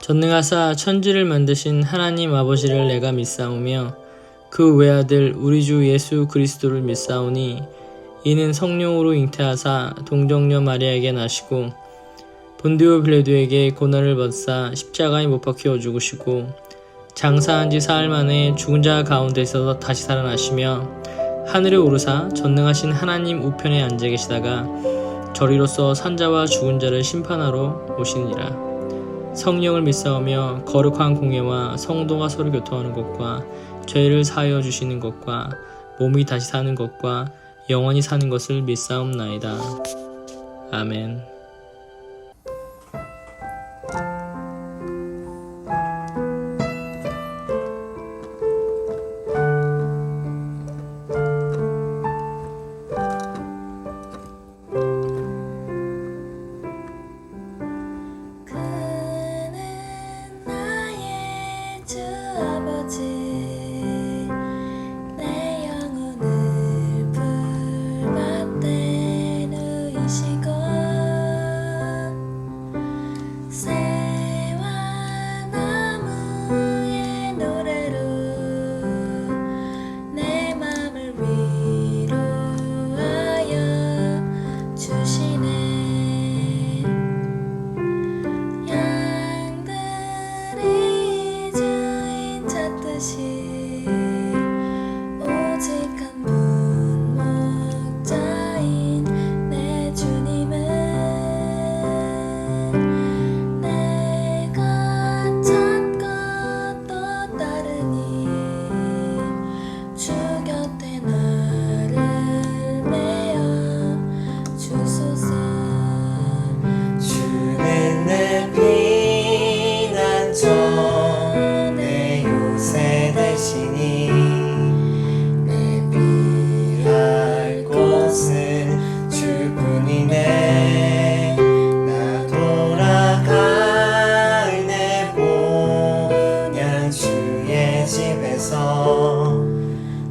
전능하사 천지를 만드신 하나님 아버지를 내가 믿사오며 그 외아들 우리 주 예수 그리스도를 믿사오니 이는 성령으로 잉태하사 동정녀 마리아에게 나시고 본디오 빌라도에게 고난을 받사 십자가에 못 박혀 죽으시고 장사한 지 사흘 만에 죽은 자 가운데서 다시 살아나시며 하늘에 오르사 전능하신 하나님 우편에 앉아 계시다가 저리로서 산자와 죽은 자를 심판하러 오시니라. 성령을 믿사오며 거룩한 공예와 성도가 서로 교통하는 것과 죄를 사하여 주시는 것과 몸이 다시 사는 것과 영원히 사는 것을 믿사옵나이다. 아멘.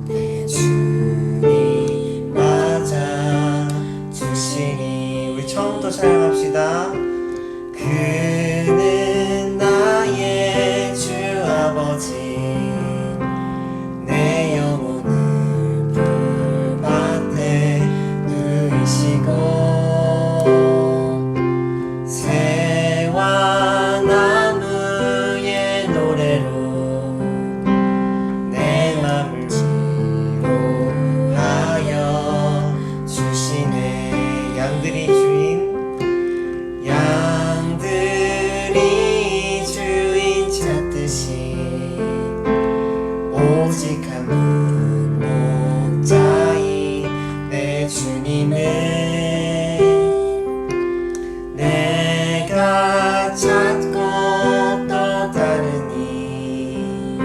내 주님 맞아 주시니. 우리 처음부터 찬양합시다. 그는 나의 주 아버지 내 영혼을 불밭에 누이시고 새와 나무의 노래로 내 맘을 위로하여 주시네. 양들이 주인 찾듯이 오직 한 분 목자인 내 주님을 내가 찾고 또 따르니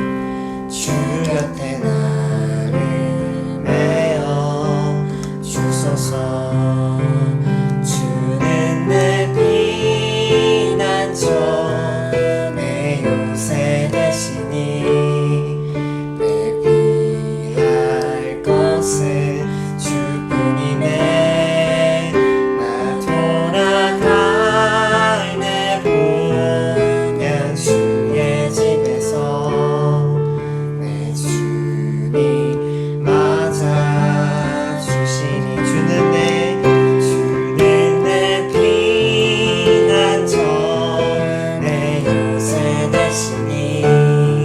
주 곁에 나를 메어 주소서. 주는 내 피난처 내 요새 되시니 내 피할 곳은 주뿐이네. 나 돌아갈 내 본향 주의 집에서 내 주님 맞아 주시니. 주는 내 피난처 내 요새 되시니 내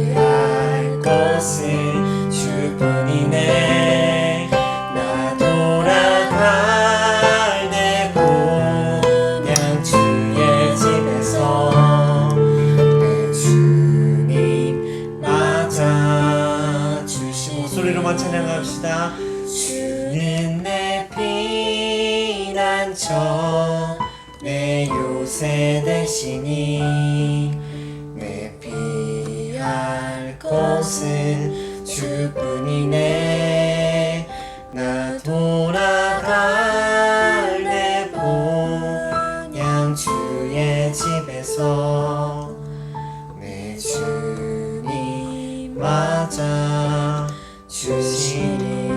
피할 곳은 주뿐이네. 나 돌아갈 내 본향 주의 집에서 내 주님 맞아 주시니. 목소리로만 찬양합시다. 주는 내 피난처 내 요새 되시니 내 피할 곳은 주뿐이네. 나 돌아갈 내 본향 주의 집에서 내 주님 맞아 주시니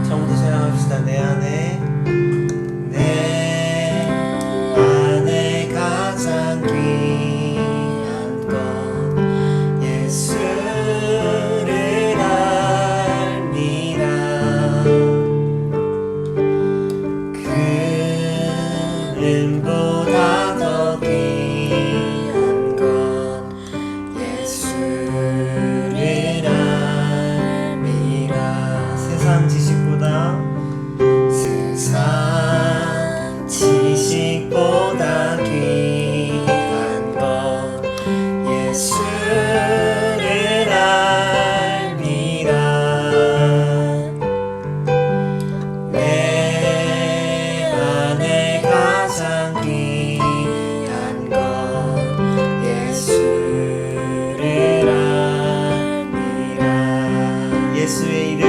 처음부터 생각합시다. 내 안에 가장 귀한 것 예수를 알미라 금보다 더 귀한 것 예수를 알미라 세상 지식보다 귀한 것 예수를 알미라 내 안에 가장 귀한 것 예수를 알미라 예수의 이름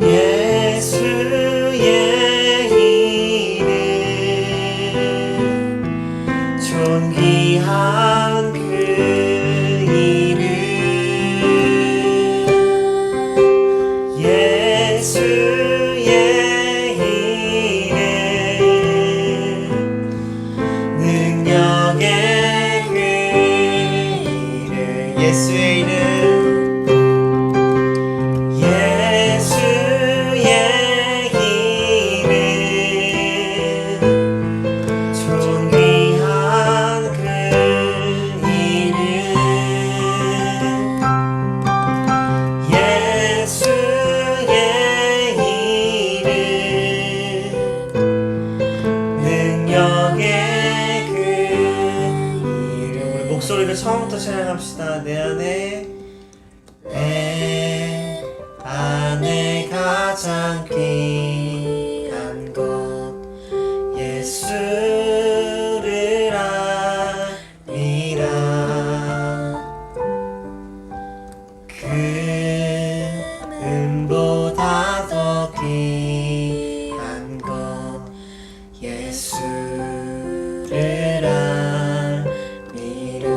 예수의 존귀한 그 이름 예수의 이름 능력의 그 이름 예수의 이름 예수의 이름 존귀한 목소리를 처음부터 찬양합시다. 내 안에 가장 귀한 것 예수를 알미라 금보다 더 귀한 것 예수를 알미라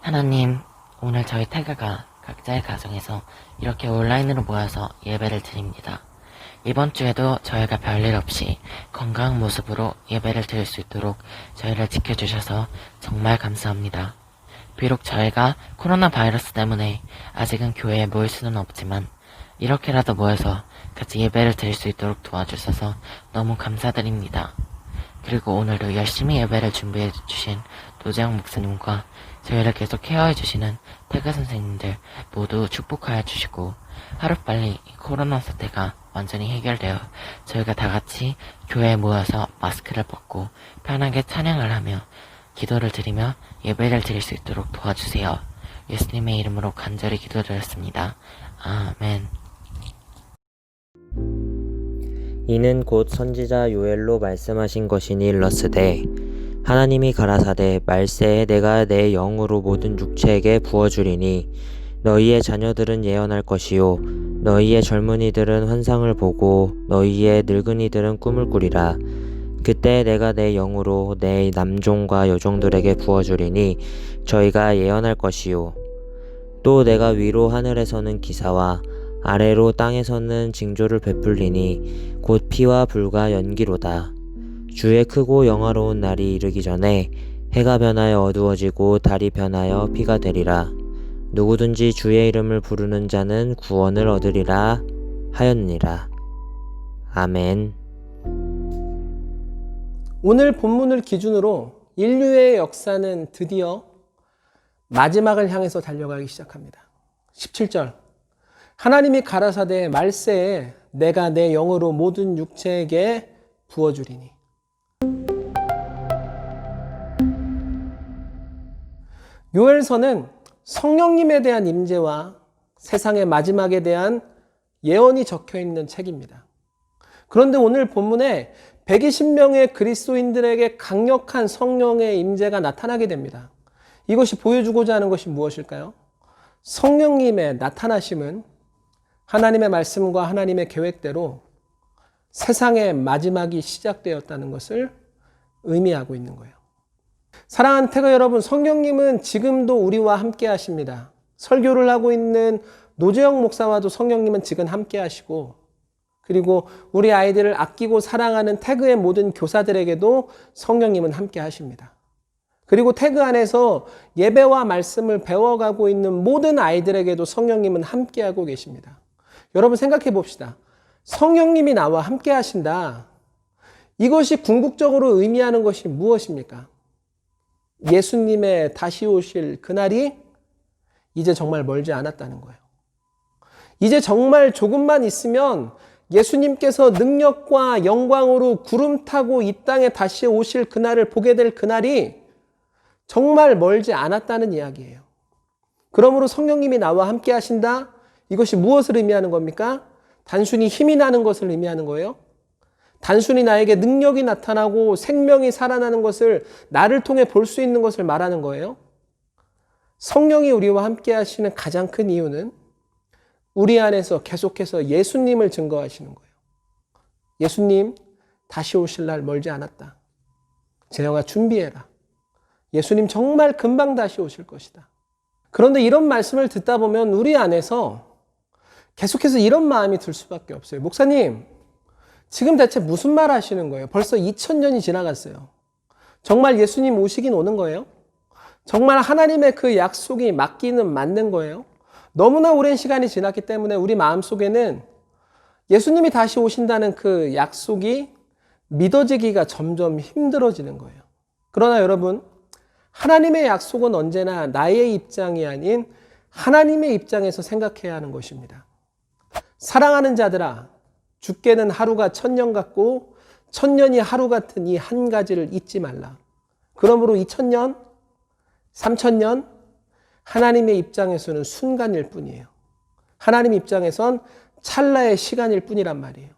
하나님, 오늘 저희 태가가 각자의 가정에서 이렇게 온라인으로 모여서 예배를 드립니다. 이번 주에도 저희가 별일 없이 건강한 모습으로 예배를 드릴 수 있도록 저희를 지켜주셔서 정말 감사합니다. 비록 저희가 코로나 바이러스 때문에 아직은 교회에 모일 수는 없지만 이렇게라도 모여서 같이 예배를 드릴 수 있도록 도와주셔서 너무 감사드립니다. 그리고 오늘도 열심히 예배를 준비해 주신 노재영 목사님과 저희를 계속 케어해 주시는 태가 선생님들 모두 축복하여 주시고 하루빨리 이 코로나 사태가 완전히 해결되어 저희가 다 같이 교회에 모여서 마스크를 벗고 편하게 찬양을 하며 기도를 드리며 예배를 드릴 수 있도록 도와주세요. 예수님의 이름으로 간절히 기도드렸습니다. 아멘. 이는 곧 선지자 요엘로 말씀하신 것이니 일렀으되 하나님이 가라사대 말세에 내가 내 영으로 모든 육체에게 부어주리니 너희의 자녀들은 예언할 것이요 너희의 젊은이들은 환상을 보고 너희의 늙은이들은 꿈을 꾸리라. 그때 내가 내 영으로 내 남종과 여종들에게 부어주리니 저희가 예언할 것이요 또 내가 위로 하늘에서는 기사와 아래로 땅에서는 징조를 베풀리니 곧 피와 불과 연기로다. 주의 크고 영화로운 날이 이르기 전에 해가 변하여 어두워지고 달이 변하여 피가 되리라. 누구든지 주의 이름을 부르는 자는 구원을 얻으리라 하였느니라. 아멘. 오늘 본문을 기준으로 인류의 역사는 드디어 마지막을 향해서 달려가기 시작합니다. 17절 하나님이 가라사대 말세에 내가 내 영으로 모든 육체에게 부어주리니. 요엘서는 성령님에 대한 임재와 세상의 마지막에 대한 예언이 적혀있는 책입니다. 그런데 오늘 본문에 120명의 그리스도인들에게 강력한 성령의 임재가 나타나게 됩니다. 이것이 보여주고자 하는 것이 무엇일까요? 성령님의 나타나심은 하나님의 말씀과 하나님의 계획대로 세상의 마지막이 시작되었다는 것을 의미하고 있는 거예요. 사랑하는 태거 여러분, 성령님은 지금도 우리와 함께 하십니다. 설교를 하고 있는 노재영 목사와도 성령님은 지금 함께 하시고, 그리고 우리 아이들을 아끼고 사랑하는 태그의 모든 교사들에게도 성령님은 함께 하십니다. 그리고 태그 안에서 예배와 말씀을 배워가고 있는 모든 아이들에게도 성령님은 함께 하고 계십니다. 여러분 생각해 봅시다. 성령님이 나와 함께 하신다. 이것이 궁극적으로 의미하는 것이 무엇입니까? 예수님의 다시 오실 그날이 이제 정말 멀지 않았다는 거예요. 이제 정말 조금만 있으면 예수님께서 능력과 영광으로 구름 타고 이 땅에 다시 오실 그날을 보게 될 그날이 정말 멀지 않았다는 이야기예요. 그러므로 성령님이 나와 함께 하신다? 이것이 무엇을 의미하는 겁니까? 단순히 힘이 나는 것을 의미하는 거예요? 단순히 나에게 능력이 나타나고 생명이 살아나는 것을 나를 통해 볼 수 있는 것을 말하는 거예요? 성령이 우리와 함께 하시는 가장 큰 이유는 우리 안에서 계속해서 예수님을 증거하시는 거예요. 예수님 다시 오실 날 멀지 않았다. 재영아 준비해라. 예수님 정말 금방 다시 오실 것이다. 그런데 이런 말씀을 듣다 보면 우리 안에서 계속해서 이런 마음이 들 수밖에 없어요. 목사님, 지금 대체 무슨 말 하시는 거예요? 벌써 2000년이 지나갔어요. 정말 예수님 오시긴 오는 거예요? 정말 하나님의 그 약속이 맞기는 맞는 거예요? 너무나 오랜 시간이 지났기 때문에 우리 마음속에는 예수님이 다시 오신다는 그 약속이 믿어지기가 점점 힘들어지는 거예요. 그러나 여러분, 하나님의 약속은 언제나 나의 입장이 아닌 하나님의 입장에서 생각해야 하는 것입니다. 사랑하는 자들아, 죽게는 하루가 1000년 같고 1000년이 하루 같은 이 한 가지를 잊지 말라. 그러므로 2000년, 3000년, 하나님의 입장에서는 순간일 뿐이에요. 하나님 입장에선 찰나의 시간일 뿐이란 말이에요.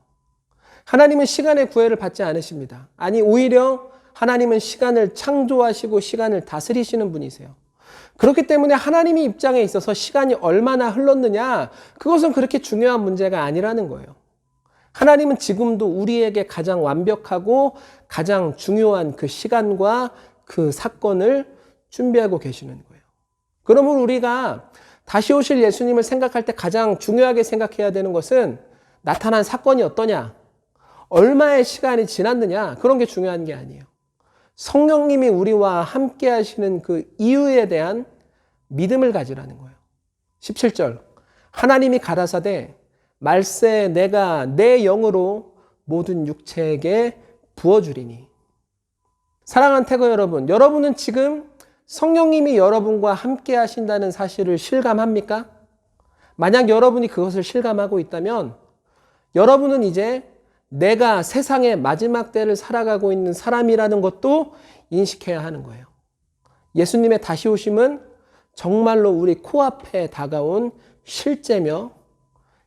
하나님은 시간의 구애를 받지 않으십니다. 아니, 오히려 하나님은 시간을 창조하시고 시간을 다스리시는 분이세요. 그렇기 때문에 하나님의 입장에 있어서 시간이 얼마나 흘렀느냐, 그것은 그렇게 중요한 문제가 아니라는 거예요. 하나님은 지금도 우리에게 가장 완벽하고 가장 중요한 그 시간과 그 사건을 준비하고 계시는 거예요. 그러므로 우리가 다시 오실 예수님을 생각할 때 가장 중요하게 생각해야 되는 것은 나타난 사건이 어떠냐, 얼마의 시간이 지났느냐, 그런 게 중요한 게 아니에요. 성령님이 우리와 함께 하시는 그 이유에 대한 믿음을 가지라는 거예요. 17절 하나님이 가라사대 말세에 내가 내 영으로 모든 육체에게 부어주리니. 사랑하는 태거 여러분, 여러분은 지금 성령님이 여러분과 함께 하신다는 사실을 실감합니까? 만약 여러분이 그것을 실감하고 있다면 여러분은 이제 내가 세상의 마지막 때를 살아가고 있는 사람이라는 것도 인식해야 하는 거예요. 예수님의 다시 오심은 정말로 우리 코앞에 다가온 실제며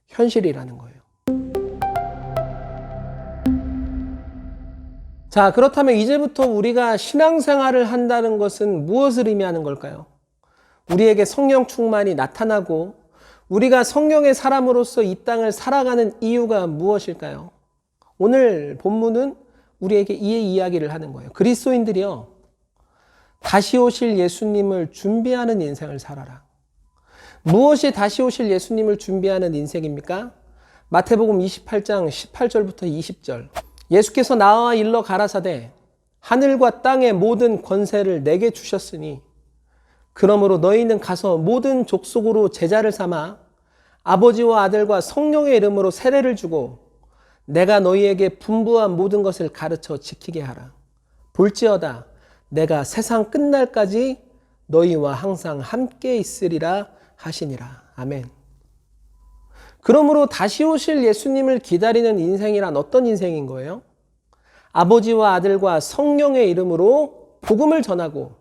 현실이라는 거예요. 자, 그렇다면 이제부터 우리가 신앙생활을 한다는 것은 무엇을 의미하는 걸까요? 우리에게 성령 충만이 나타나고 우리가 성령의 사람으로서 이 땅을 살아가는 이유가 무엇일까요? 오늘 본문은 우리에게 이 이야기를 하는 거예요. 그리스도인들이요, 다시 오실 예수님을 준비하는 인생을 살아라. 무엇이 다시 오실 예수님을 준비하는 인생입니까? 마태복음 28장 18절부터 20절. 예수께서 나와 일러 가라사대 하늘과 땅의 모든 권세를 내게 주셨으니 그러므로 너희는 가서 모든 족속으로 제자를 삼아 아버지와 아들과 성령의 이름으로 세례를 주고 내가 너희에게 분부한 모든 것을 가르쳐 지키게 하라. 볼지어다 내가 세상 끝날까지 너희와 항상 함께 있으리라 하시니라. 아멘. 그러므로 다시 오실 예수님을 기다리는 인생이란 어떤 인생인 거예요? 아버지와 아들과 성령의 이름으로 복음을 전하고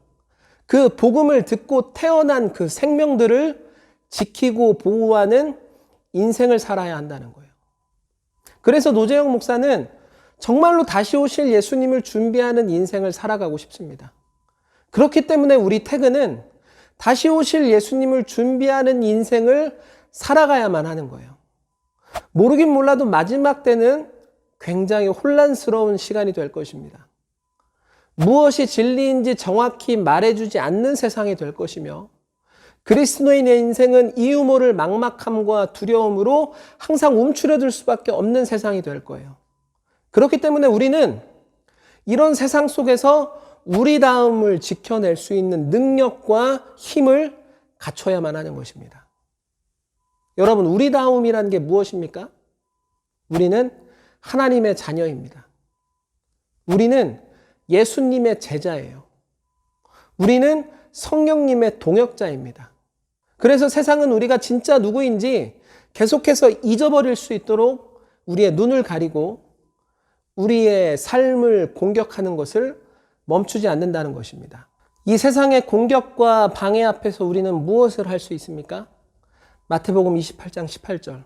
그 복음을 듣고 태어난 그 생명들을 지키고 보호하는 인생을 살아야 한다는 거예요. 그래서 노재영 목사는 정말로 다시 오실 예수님을 준비하는 인생을 살아가고 싶습니다. 그렇기 때문에 우리 태그는 다시 오실 예수님을 준비하는 인생을 살아가야만 하는 거예요. 모르긴 몰라도 마지막 때는 굉장히 혼란스러운 시간이 될 것입니다. 무엇이 진리인지 정확히 말해주지 않는 세상이 될 것이며 그리스도인의 인생은 이 유모를 막막함과 두려움으로 항상 움츠려들 수밖에 없는 세상이 될 거예요. 그렇기 때문에 우리는 이런 세상 속에서 우리다움을 지켜낼 수 있는 능력과 힘을 갖춰야만 하는 것입니다. 여러분, 우리다움이라는 게 무엇입니까? 우리는 하나님의 자녀입니다. 우리는 예수님의 제자예요. 우리는 성령님의 동역자입니다. 그래서 세상은 우리가 진짜 누구인지 계속해서 잊어버릴 수 있도록 우리의 눈을 가리고 우리의 삶을 공격하는 것을 멈추지 않는다는 것입니다. 이 세상의 공격과 방해 앞에서 우리는 무엇을 할 수 있습니까? 마태복음 28장 18절.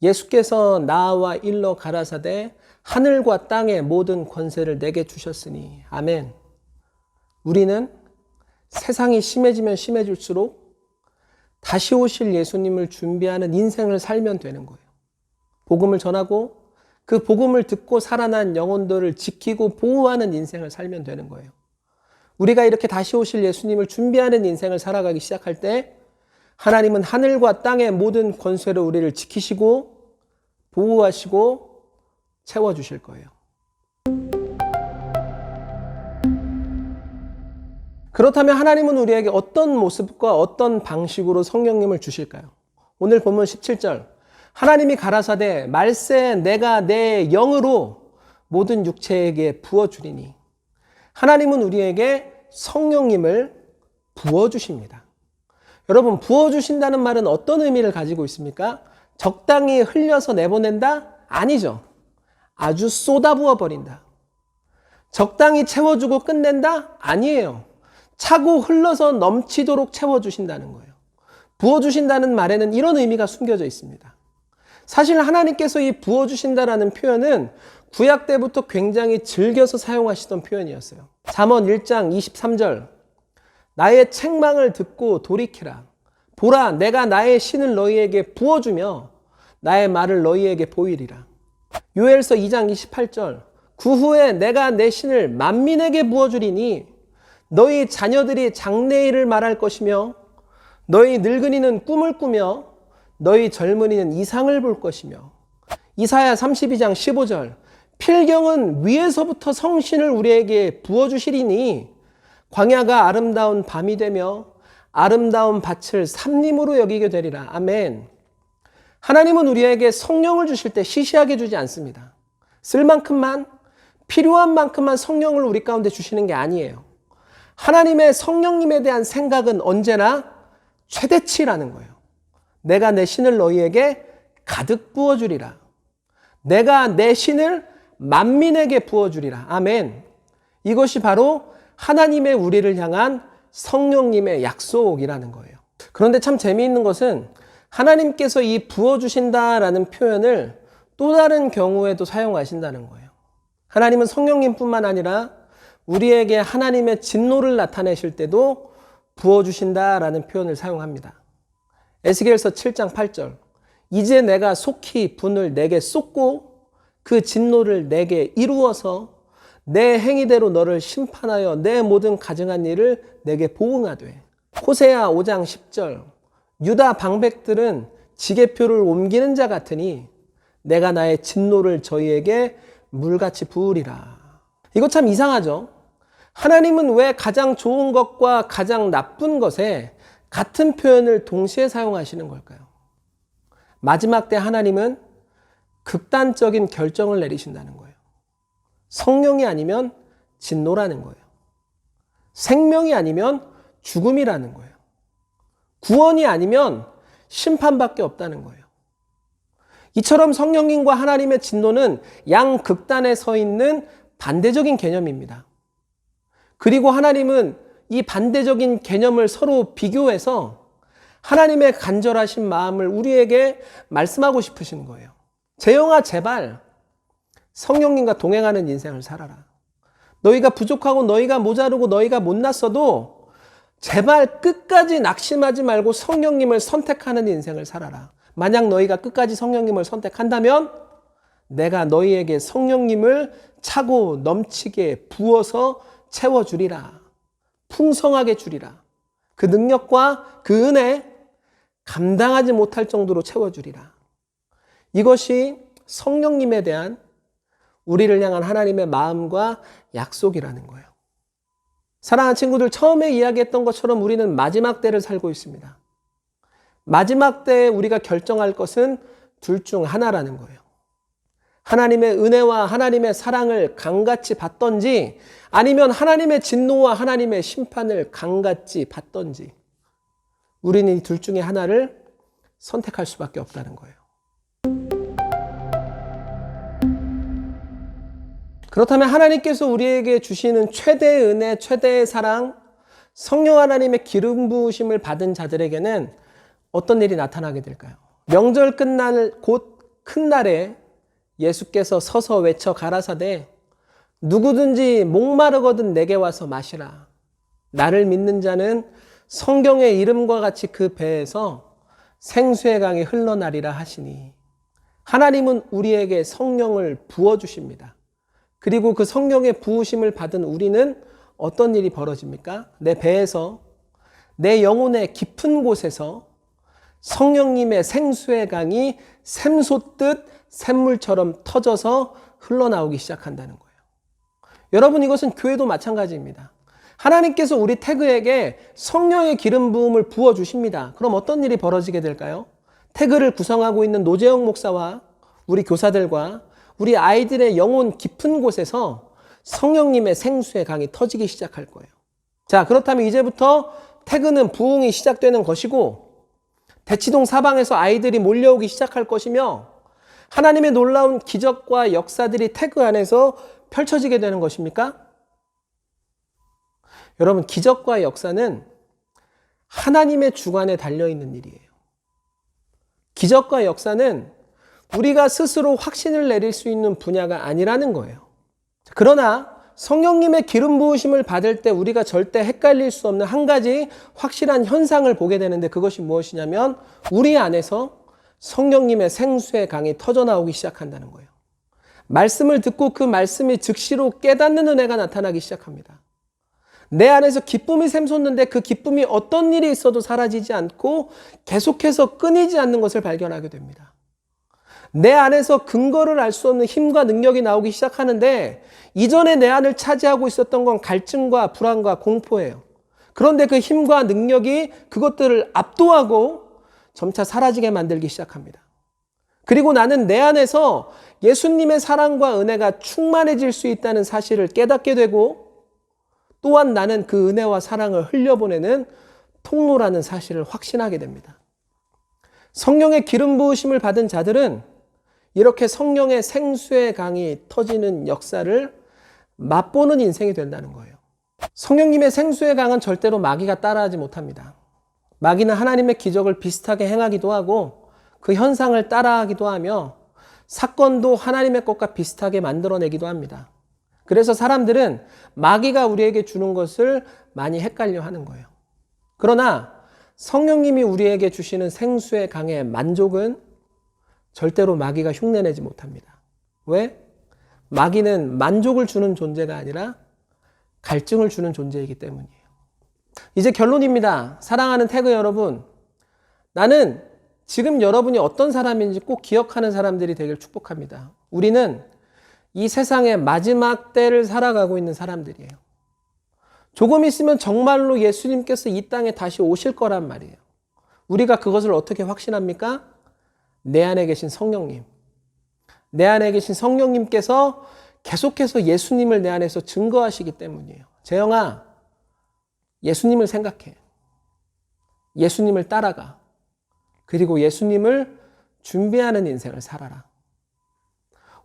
예수께서 나와 일러 가라사대 하늘과 땅의 모든 권세를 내게 주셨으니. 아멘. 우리는 세상이 심해지면 심해질수록 다시 오실 예수님을 준비하는 인생을 살면 되는 거예요. 복음을 전하고 그 복음을 듣고 살아난 영혼들을 지키고 보호하는 인생을 살면 되는 거예요. 우리가 이렇게 다시 오실 예수님을 준비하는 인생을 살아가기 시작할 때 하나님은 하늘과 땅의 모든 권세로 우리를 지키시고 보호하시고 채워주실 거예요. 그렇다면 하나님은 우리에게 어떤 모습과 어떤 방식으로 성령님을 주실까요? 오늘 본문 17절. 하나님이 가라사대 말세 내가 내 영으로 모든 육체에게 부어주리니. 하나님은 우리에게 성령님을 부어주십니다. 여러분, 부어주신다는 말은 어떤 의미를 가지고 있습니까? 적당히 흘려서 내보낸다? 아니죠. 아주 쏟아부어 버린다. 적당히 채워주고 끝낸다? 아니에요. 차고 흘러서 넘치도록 채워주신다는 거예요. 부어주신다는 말에는 이런 의미가 숨겨져 있습니다. 사실 하나님께서 이 부어주신다라는 표현은 구약 때부터 굉장히 즐겨서 사용하시던 표현이었어요. 잠언 1장 23절. 나의 책망을 듣고 돌이키라. 보라, 내가 나의 신을 너희에게 부어주며 나의 말을 너희에게 보이리라. 요엘서 2장 28절. 그 후에 내가 내 신을 만민에게 부어주리니 너희 자녀들이 장래일을 말할 것이며 너희 늙은이는 꿈을 꾸며 너희 젊은이는 이상을 볼 것이며. 이사야 32장 15절. 필경은 위에서부터 성신을 우리에게 부어주시리니 광야가 아름다운 밤이 되며 아름다운 밭을 삼림으로 여기게 되리라. 아멘. 하나님은 우리에게 성령을 주실 때 시시하게 주지 않습니다. 쓸 만큼만, 필요한 만큼만 성령을 우리 가운데 주시는 게 아니에요. 하나님의 성령님에 대한 생각은 언제나 최대치라는 거예요. 내가 내 신을 너희에게 가득 부어주리라. 내가 내 신을 만민에게 부어주리라. 아멘. 이것이 바로 하나님의 우리를 향한 성령님의 약속이라는 거예요. 그런데 참 재미있는 것은 하나님께서 이 부어주신다라는 표현을 또 다른 경우에도 사용하신다는 거예요. 하나님은 성령님뿐만 아니라 우리에게 하나님의 진노를 나타내실 때도 부어주신다라는 표현을 사용합니다. 에스겔서 7장 8절. 이제 내가 속히 분을 내게 쏟고 그 진노를 내게 이루어서 내 행위대로 너를 심판하여 내 모든 가증한 일을 내게 보응하되. 호세아 5장 10절. 유다 방백들은 지게표를 옮기는 자 같으니 내가 나의 진노를 저희에게 물같이 부으리라. 이거 참 이상하죠? 하나님은 왜 가장 좋은 것과 가장 나쁜 것에 같은 표현을 동시에 사용하시는 걸까요? 마지막 때 하나님은 극단적인 결정을 내리신다는 거예요. 성령이 아니면 진노라는 거예요. 생명이 아니면 죽음이라는 거예요. 구원이 아니면 심판밖에 없다는 거예요. 이처럼 성령님과 하나님의 진노는 양극단에 서 있는 반대적인 개념입니다. 그리고 하나님은 이 반대적인 개념을 서로 비교해서 하나님의 간절하신 마음을 우리에게 말씀하고 싶으신 거예요. 재영아, 제발 성령님과 동행하는 인생을 살아라. 너희가 부족하고 너희가 모자르고 너희가 못났어도 제발 끝까지 낙심하지 말고 성령님을 선택하는 인생을 살아라. 만약 너희가 끝까지 성령님을 선택한다면 내가 너희에게 성령님을 차고 넘치게 부어서 채워주리라. 풍성하게 주리라. 그 능력과 그 은혜 감당하지 못할 정도로 채워주리라. 이것이 성령님에 대한 우리를 향한 하나님의 마음과 약속이라는 거예요. 사랑하는 친구들, 처음에 이야기했던 것처럼 우리는 마지막 때를 살고 있습니다. 마지막 때에 우리가 결정할 것은 둘 중 하나라는 거예요. 하나님의 은혜와 하나님의 사랑을 강같이 받던지 아니면 하나님의 진노와 하나님의 심판을 강같이 받던지 우리는 이 둘 중에 하나를 선택할 수밖에 없다는 거예요. 그렇다면 하나님께서 우리에게 주시는 최대의 은혜, 최대의 사랑, 성령 하나님의 기름 부으심을 받은 자들에게는 어떤 일이 나타나게 될까요? 명절 끝날 곧 큰 날에 예수께서 서서 외쳐 가라사대 누구든지 목마르거든 내게 와서 마시라. 나를 믿는 자는 성경의 이름과 같이 그 배에서 생수의 강이 흘러나리라 하시니 하나님은 우리에게 성령을 부어주십니다. 그리고 그 성령의 부으심을 받은 우리는 어떤 일이 벌어집니까? 내 배에서 내 영혼의 깊은 곳에서 성령님의 생수의 강이 샘솟듯 샘물처럼 터져서 흘러나오기 시작한다는 거예요. 여러분, 이것은 교회도 마찬가지입니다. 하나님께서 우리 태그에게 성령의 기름 부음을 부어주십니다. 그럼 어떤 일이 벌어지게 될까요? 태그를 구성하고 있는 노재영 목사와 우리 교사들과 우리 아이들의 영혼 깊은 곳에서 성령님의 생수의 강이 터지기 시작할 거예요. 자, 그렇다면 이제부터 태그는 부흥이 시작되는 것이고 대치동 사방에서 아이들이 몰려오기 시작할 것이며 하나님의 놀라운 기적과 역사들이 태그 안에서 펼쳐지게 되는 것입니까? 여러분, 기적과 역사는 하나님의 주관에 달려있는 일이에요. 기적과 역사는 우리가 스스로 확신을 내릴 수 있는 분야가 아니라는 거예요. 그러나 성령님의 기름 부으심을 받을 때 우리가 절대 헷갈릴 수 없는 한 가지 확실한 현상을 보게 되는데 그것이 무엇이냐면 우리 안에서 성령님의 생수의 강이 터져나오기 시작한다는 거예요. 말씀을 듣고 그 말씀이 즉시로 깨닫는 은혜가 나타나기 시작합니다. 내 안에서 기쁨이 샘솟는데 그 기쁨이 어떤 일이 있어도 사라지지 않고 계속해서 끊이지 않는 것을 발견하게 됩니다. 내 안에서 근거를 알 수 없는 힘과 능력이 나오기 시작하는데 이전에 내 안을 차지하고 있었던 건 갈증과 불안과 공포예요. 그런데 그 힘과 능력이 그것들을 압도하고 점차 사라지게 만들기 시작합니다. 그리고 나는 내 안에서 예수님의 사랑과 은혜가 충만해질 수 있다는 사실을 깨닫게 되고 또한 나는 그 은혜와 사랑을 흘려보내는 통로라는 사실을 확신하게 됩니다. 성령의 기름 부으심을 받은 자들은 이렇게 성령의 생수의 강이 터지는 역사를 맛보는 인생이 된다는 거예요. 성령님의 생수의 강은 절대로 마귀가 따라하지 못합니다. 마귀는 하나님의 기적을 비슷하게 행하기도 하고 그 현상을 따라하기도 하며 사건도 하나님의 것과 비슷하게 만들어내기도 합니다. 그래서 사람들은 마귀가 우리에게 주는 것을 많이 헷갈려 하는 거예요. 그러나 성령님이 우리에게 주시는 생수의 강의 만족은 절대로 마귀가 흉내내지 못합니다. 왜? 마귀는 만족을 주는 존재가 아니라 갈증을 주는 존재이기 때문이에요. 이제 결론입니다. 사랑하는 태그 여러분, 나는 지금 여러분이 어떤 사람인지 꼭 기억하는 사람들이 되길 축복합니다. 우리는 이 세상의 마지막 때를 살아가고 있는 사람들이에요. 조금 있으면 정말로 예수님께서 이 땅에 다시 오실 거란 말이에요. 우리가 그것을 어떻게 확신합니까? 내 안에 계신 성령님. 내 안에 계신 성령님께서 계속해서 예수님을 내 안에서 증거하시기 때문이에요. 재영아, 예수님을 생각해. 예수님을 따라가. 그리고 예수님을 준비하는 인생을 살아라.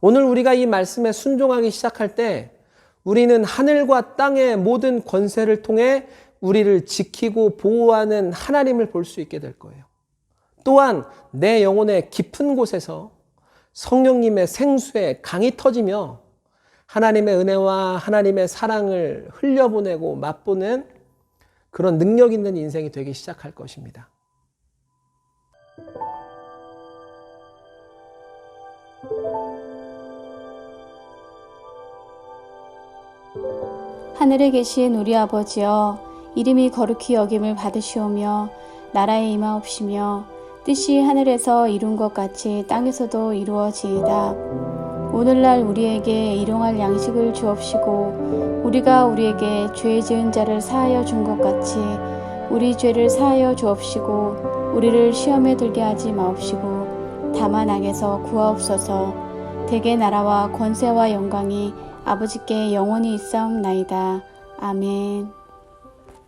오늘 우리가 이 말씀에 순종하기 시작할 때 우리는 하늘과 땅의 모든 권세를 통해 우리를 지키고 보호하는 하나님을 볼 수 있게 될 거예요. 또한 내 영혼의 깊은 곳에서 성령님의 생수의 강이 터지며 하나님의 은혜와 하나님의 사랑을 흘려보내고 맛보는 그런 능력 있는 인생이 되기 시작할 것입니다. 하늘에 계신 우리 아버지여, 이름이 거룩히 여김을 받으시오며 나라에 임하옵시며 뜻이 하늘에서 이룬 것 같이 땅에서도 이루어지이다. 오늘날 우리에게 일용할 양식을 주옵시고 우리가 우리에게 죄 지은 자를 사하여 준 것 같이 우리 죄를 사하여 주옵시고 우리를 시험에 들게 하지 마옵시고 다만 악에서 구하옵소서. 대개 나라와 권세와 영광이 아버지께 영원히 있사옵나이다. 아멘.